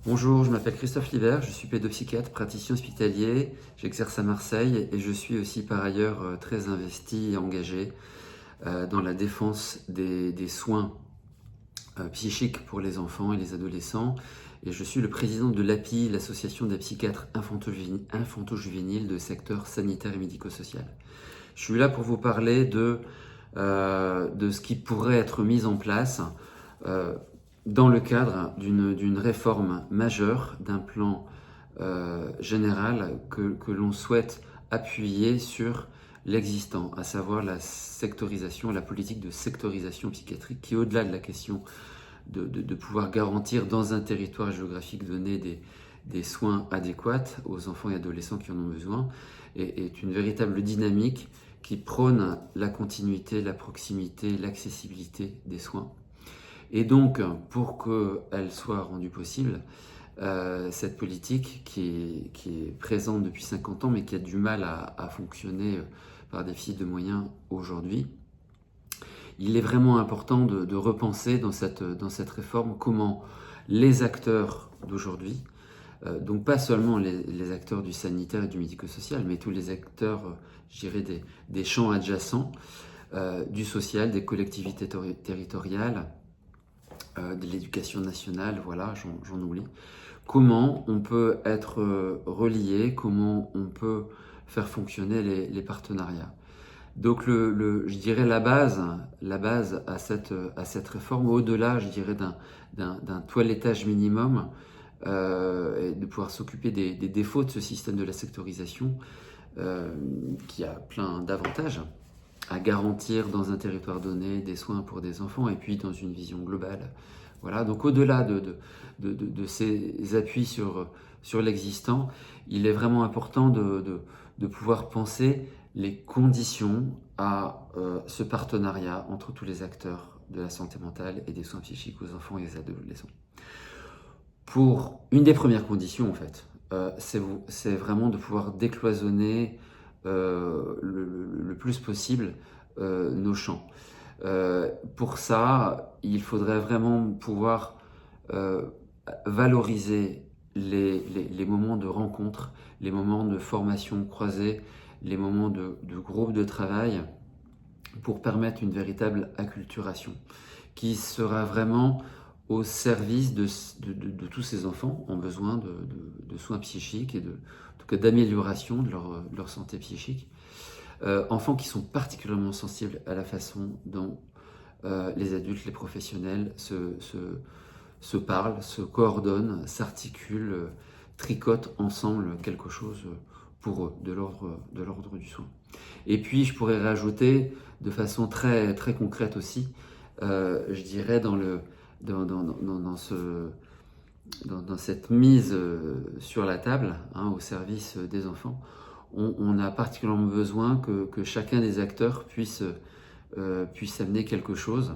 Bonjour, je m'appelle Christophe Libert, je suis pédopsychiatre, praticien hospitalier, j'exerce à Marseille et je suis aussi par ailleurs très investi et engagé dans la défense des soins psychiques pour les enfants et les adolescents. Et je suis le président de l'API, l'association des psychiatres infanto-juvéniles de secteur sanitaire et médico-social. Je suis là pour vous parler de ce qui pourrait être mis en place euh, dans le cadre d'une réforme majeure, d'un plan général que l'on souhaite appuyer sur l'existant, à savoir la sectorisation, la politique de sectorisation psychiatrique, qui au-delà de la question de pouvoir garantir dans un territoire géographique donné des soins adéquats aux enfants et adolescents qui en ont besoin, est une véritable dynamique qui prône la continuité, la proximité, l'accessibilité des soins. Et donc, pour qu'elle soit rendue possible, cette politique qui est présente depuis 50 ans, mais qui a du mal à fonctionner par déficit de moyens aujourd'hui, il est vraiment important de repenser dans cette réforme comment les acteurs d'aujourd'hui, donc pas seulement les acteurs du sanitaire et du médico-social, mais tous les acteurs, je dirais, des champs adjacents, du social, des collectivités territoriales, de l'éducation nationale, voilà, j'en oublie. Comment on peut être relié, comment on peut faire fonctionner les partenariats. Donc je dirais la base à cette réforme, au-delà, je dirais, d'un toilettage minimum, et de pouvoir s'occuper des défauts de ce système de la sectorisation, qui a plein d'avantages à garantir dans un territoire donné des soins pour des enfants et puis dans une vision globale. Voilà, donc au-delà de ces appuis sur l'existant, il est vraiment important de pouvoir penser les conditions à ce partenariat entre tous les acteurs de la santé mentale et des soins psychiques aux enfants et aux adolescents. Pour une des premières conditions, en fait, c'est vraiment de pouvoir décloisonner le plus possible nos champs. Pour ça, il faudrait vraiment pouvoir euh, valoriser les moments de rencontre, les moments de formation croisée, les moments de groupe de travail pour permettre une véritable acculturation qui sera vraiment au service de tous ces enfants en besoin de soins psychiques et en tout cas d'amélioration de leur santé psychique. Enfants qui sont particulièrement sensibles à la façon dont les adultes, les professionnels se parlent, se coordonnent, s'articulent, tricotent ensemble quelque chose pour eux, de l'ordre du soin. Et puis je pourrais rajouter de façon très, très concrète aussi, je dirais dans cette mise sur la table, hein, au service des enfants, on a particulièrement besoin que chacun des acteurs puisse amener quelque chose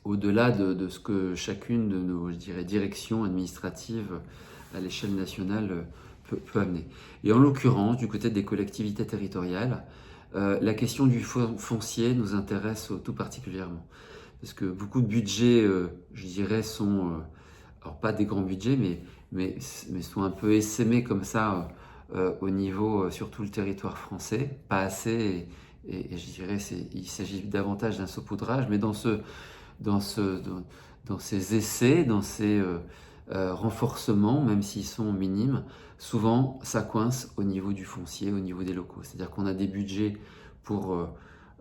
au-delà de ce que chacune de nos, je dirais, directions administratives à l'échelle nationale peut amener. Et en l'occurrence, du côté des collectivités territoriales, la question du foncier nous intéresse tout particulièrement. Parce que beaucoup de budgets, je dirais, sont, alors pas des grands budgets, mais sont un peu essaimés comme ça au niveau, sur tout le territoire français. Pas assez, et je dirais, il s'agit davantage d'un saupoudrage, mais dans, ce, dans, dans ces essais, dans ces renforcements, même s'ils sont minimes, souvent ça coince au niveau du foncier, au niveau des locaux. C'est-à-dire qu'on a des budgets pour,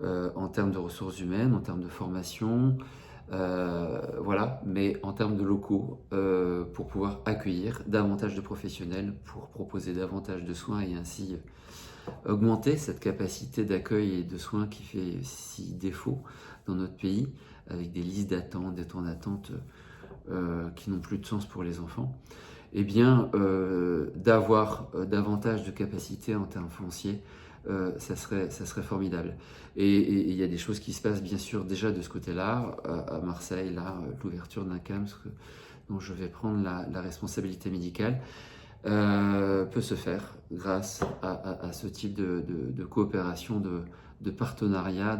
en termes de ressources humaines, en termes de formation, voilà, mais en termes de locaux, pour pouvoir accueillir davantage de professionnels, pour proposer davantage de soins et ainsi augmenter cette capacité d'accueil et de soins qui fait si défaut dans notre pays, avec des listes d'attente, des temps d'attente qui n'ont plus de sens pour les enfants, eh bien, d'avoir davantage de capacité en termes fonciers, ça serait formidable. Et il y a des choses qui se passent bien sûr déjà de ce côté-là, à Marseille, là, l'ouverture d'un CAMS dont je vais prendre la responsabilité médicale, peut se faire grâce à ce type de coopération, de partenariat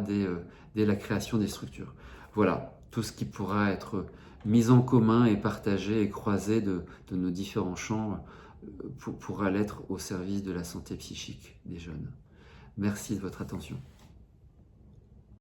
dès la création des structures. Voilà, tout ce qui pourra être mise en commun et partagée et croisée de nos différents champs pour aller être au service de la santé psychique des jeunes. Merci de votre attention.